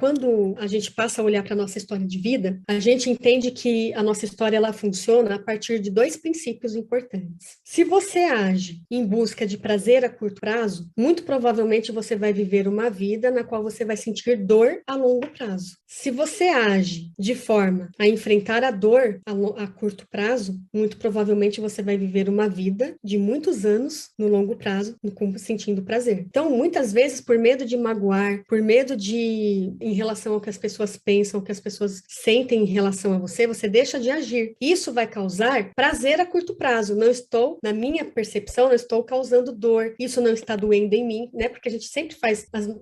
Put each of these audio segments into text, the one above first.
Quando a gente passa a olhar para a nossa história de vida, a gente entende que a nossa história ela funciona a partir de dois princípios importantes. Se você age em busca de prazer a curto prazo, muito provavelmente você vai viver uma vida na qual você vai sentir dor a longo prazo. Se você age de forma a enfrentar a dor a curto prazo, muito provavelmente você vai viver uma vida de muitos anos no longo prazo, sentindo prazer. Então, muitas vezes, por medo de magoar, por medo de, em relação ao que as pessoas pensam, o que as pessoas sentem em relação a você, você deixa de agir. Isso vai causar prazer a curto prazo. Não estou, na minha percepção, não estou causando dor. Isso não está doendo em mim, né? Porque a gente sempre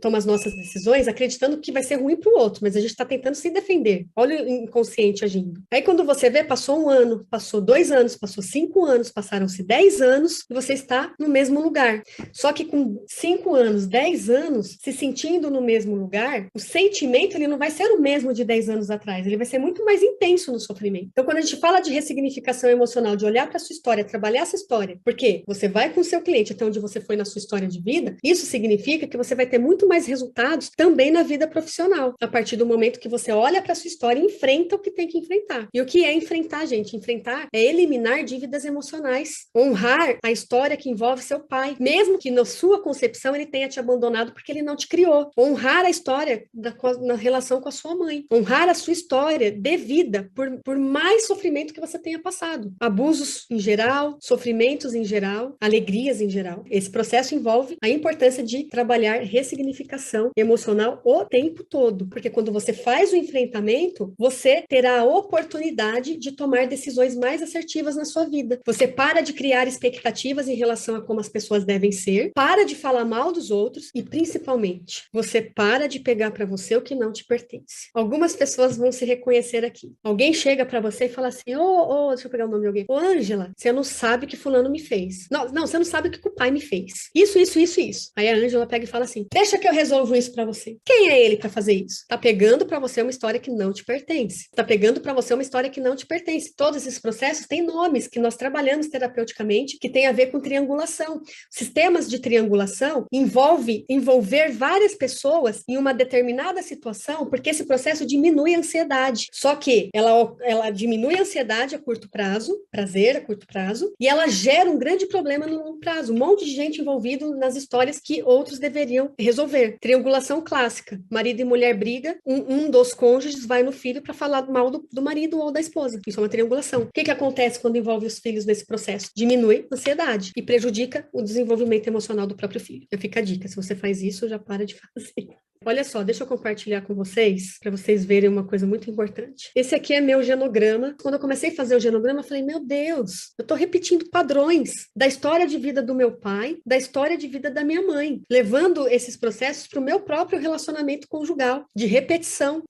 toma as nossas decisões acreditando que vai ser ruim para o outro, mas a gente está tentando se defender. Olha o inconsciente agindo. Aí quando você vê, passou 1 ano, passou 2 anos, passou 5 anos, passaram-se 10 anos e você está no mesmo lugar. Só que com 5 anos, 10 anos, se sentindo no mesmo lugar, o sentimento ele não vai ser o mesmo de 10 anos atrás, ele vai ser muito mais intenso no sofrimento. Então, quando a gente fala de ressignificação emocional, de olhar para a sua história, trabalhar essa história, porque você vai com o seu cliente até onde você foi na sua história de vida, isso significa que você vai ter muito mais resultados também na vida profissional, a partir do momento que você olha para a sua história e enfrenta o que tem que enfrentar. E o que é enfrentar, gente? Enfrentar é eliminar dívidas emocionais, honrar a história que envolve seu pai, mesmo que na sua concepção ele tenha te abandonado porque ele não te criou. Honrar a história na relação com a sua mãe. Honrar a sua história de vida, por mais sofrimento que você tenha passado. Abusos em geral, sofrimentos em geral, alegrias em geral. Esse processo envolve a importância de trabalhar ressignificação emocional o tempo todo, porque quando você faz o enfrentamento, você terá a oportunidade de tomar decisões mais assertivas na sua vida. Você para de criar expectativas em relação a como as pessoas devem ser, para de falar mal dos outros e, principalmente, você para de pegar para você o que não te pertence. Algumas pessoas vão se reconhecer aqui. Alguém chega para você e fala assim, deixa eu pegar o nome de alguém. Ô, Ângela, você não sabe o que fulano me fez. Não, você não sabe o que o pai me fez. Isso, isso, isso, isso. Aí a Ângela pega e fala assim, deixa que eu resolvo isso para você. Quem é ele para fazer isso? Tá pegando para você uma história que não te pertence. Tá pegando para você uma história que não te pertence. Todos esses processos têm nomes que nós trabalhamos terapeuticamente que tem a ver com triangulação. Sistemas de triangulação envolver várias pessoas em uma determinada situação, porque esse processo diminui a ansiedade. Só que ela diminui a ansiedade a curto prazo, prazer a curto prazo, e ela gera um grande problema no longo prazo. Um monte de gente envolvido nas histórias que outros deveriam resolver. Triangulação clássica. Marido e mulher briga, um dos cônjuges vai no filho para falar mal do marido ou da esposa. Isso é uma triangulação. O que acontece quando envolve os filhos nesse processo? Diminui a ansiedade e prejudica o desenvolvimento emocional do próprio filho. Já fica a dica, se você faz isso, já para de fazer. Olha só, deixa eu compartilhar com vocês, para vocês verem uma coisa muito importante. Esse aqui é meu genograma. Quando eu comecei a fazer o genograma, eu falei, meu Deus, eu estou repetindo padrões da história de vida do meu pai, da história de vida da minha mãe, levando esses processos para o meu próprio relacionamento conjugal, de repetição.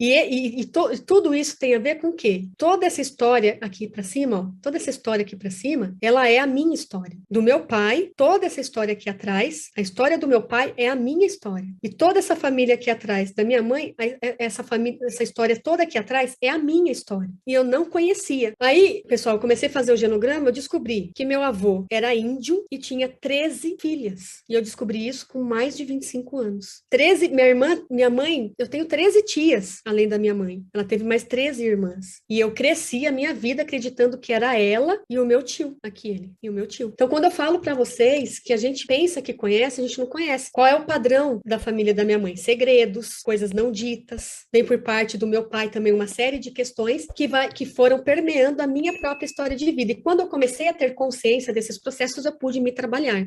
Tudo isso tem a ver com o quê? Toda essa história aqui para cima, ó, toda essa história aqui para cima, ela é a minha história. Do meu pai, toda essa história aqui atrás, a história do meu pai é a minha história. E toda essa família aqui atrás da minha mãe, essa família, essa história toda aqui atrás é a minha história. E eu não conhecia. Aí, pessoal, eu comecei a fazer o genograma, eu descobri que meu avô era índio e tinha 13 filhas. E eu descobri isso com mais de 25 anos. 13, minha mãe, eu tenho 13 tias, além da minha mãe. Ela teve mais 13 irmãs. E eu cresci a minha vida acreditando que era ela e o meu tio, aquele, e o meu tio. Então, quando eu falo para vocês que a gente pensa que conhece, a gente não conhece. Qual é o padrão da família da minha mãe? Segredos, coisas não ditas. Vem por parte do meu pai também uma série de questões que foram permeando a minha própria história de vida. E quando eu comecei a ter consciência desses processos, eu pude me trabalhar.